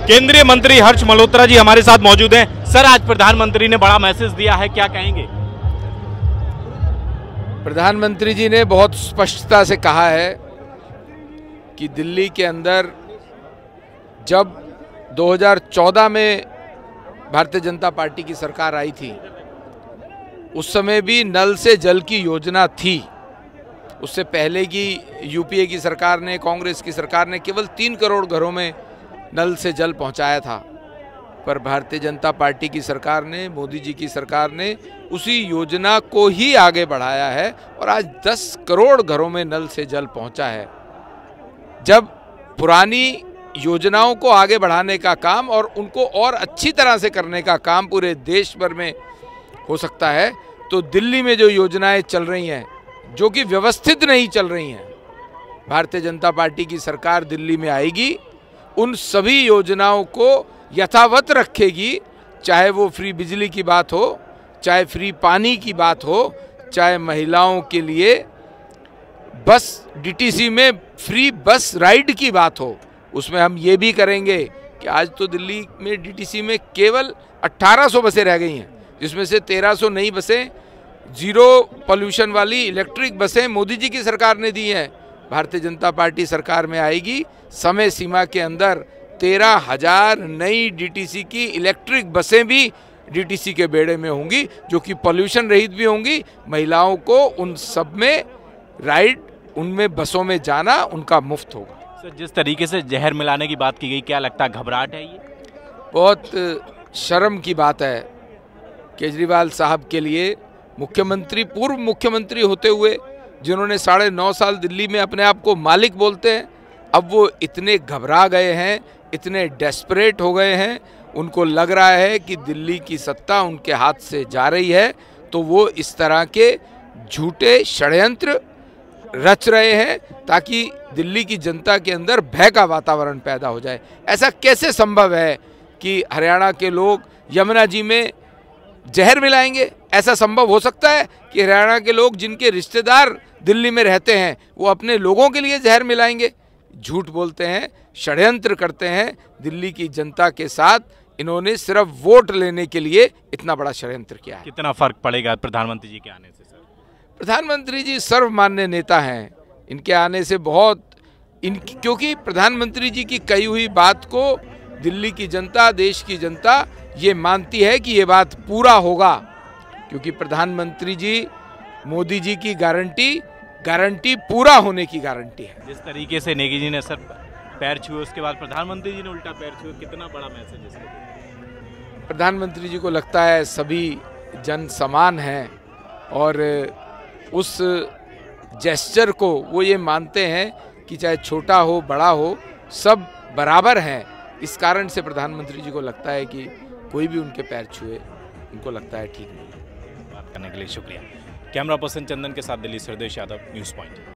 केंद्रीय मंत्री हर्ष मल्होत्रा जी हमारे साथ मौजूद हैं। सर, आज प्रधानमंत्री ने बड़ा मैसेज दिया है, क्या कहेंगे? प्रधानमंत्री जी ने बहुत स्पष्टता से कहा है कि दिल्ली के अंदर जब 2014 में भारतीय जनता पार्टी की सरकार आई थी, उस समय भी नल से जल की योजना थी। उससे पहले की यूपीए की सरकार ने, कांग्रेस की सरकार ने केवल 3 करोड़ घरों में नल से जल पहुंचाया था। पर भारतीय जनता पार्टी की सरकार ने, मोदी जी की सरकार ने उसी योजना को ही आगे बढ़ाया है और आज 10 करोड़ घरों में नल से जल पहुंचा है। जब पुरानी योजनाओं को आगे बढ़ाने का काम और उनको और अच्छी तरह से करने का काम पूरे देश भर में हो सकता है, तो दिल्ली में जो योजनाएं चल रही हैं, जो कि व्यवस्थित नहीं चल रही हैं, भारतीय जनता पार्टी की सरकार दिल्ली में आएगी, उन सभी योजनाओं को यथावत रखेगी। चाहे वो फ्री बिजली की बात हो, चाहे फ्री पानी की बात हो, चाहे महिलाओं के लिए बस डीटीसी में फ्री बस राइड की बात हो, उसमें हम ये भी करेंगे कि आज तो दिल्ली में डीटीसी में केवल 1800 बसें रह गई हैं, जिसमें से 1300 नई बसें जीरो पोल्यूशन वाली इलेक्ट्रिक बसें मोदी जी की सरकार ने दी हैं। भारतीय जनता पार्टी सरकार में आएगी, समय सीमा के अंदर 13,000 नई डीटीसी की इलेक्ट्रिक बसें भी डीटीसी के बेड़े में होंगी, जो कि पोल्यूशन रहित भी होंगी। महिलाओं को उन सब में राइड, उनमें बसों में जाना उनका मुफ्त होगा। सर, जिस तरीके से जहर मिलाने की बात की गई, क्या लगता है घबराहट है ये? बहुत शर्म की बात है केजरीवाल साहब के लिए, मुख्यमंत्री, पूर्व मुख्यमंत्री होते हुए, जिन्होंने 9.5 साल दिल्ली में अपने आप को मालिक बोलते हैं, अब वो इतने घबरा गए हैं, इतने डेस्परेट हो गए हैं, उनको लग रहा है कि दिल्ली की सत्ता उनके हाथ से जा रही है, तो वो इस तरह के झूठे षड्यंत्र रच रहे हैं ताकि दिल्ली की जनता के अंदर भय का वातावरण पैदा हो जाए। ऐसा कैसे संभव है कि हरियाणा के लोग यमुना जी में जहर मिलाएंगे? ऐसा संभव हो सकता है कि हरियाणा के लोग, जिनके रिश्तेदार दिल्ली में रहते हैं, वो अपने लोगों के लिए जहर मिलाएंगे? झूठ बोलते हैं, षड्यंत्र करते हैं दिल्ली की जनता के साथ। इन्होंने सिर्फ वोट लेने के लिए इतना बड़ा षड्यंत्र किया है। कितना फर्क पड़ेगा प्रधानमंत्री जी के आने से? सर, प्रधानमंत्री जी सर्वमान्य नेता हैं, इनके आने से बहुत क्योंकि प्रधानमंत्री जी की कही हुई बात को दिल्ली की जनता, देश की जनता ये मानती है कि ये बात पूरा होगा, क्योंकि प्रधानमंत्री जी, मोदी जी की गारंटी पूरा होने की गारंटी है। जिस तरीके से नेगी जी ने सर पैर छुए, उसके बाद प्रधानमंत्री जी ने उल्टा पैर छुए, कितना बड़ा मैसेज है? प्रधानमंत्री जी को लगता है सभी जन समान हैं और उस जेस्चर को वो ये मानते हैं कि चाहे छोटा हो बड़ा हो, सब बराबर हैं। इस कारण से प्रधानमंत्री जी को लगता है कि कोई भी उनके पैर छुए, उनको लगता है ठीक नहीं। बात करने के लिए शुक्रिया। कैमरा पर्सन चंदन के साथ दिल्ली से हृदय यादव, न्यूज़ पॉइंट।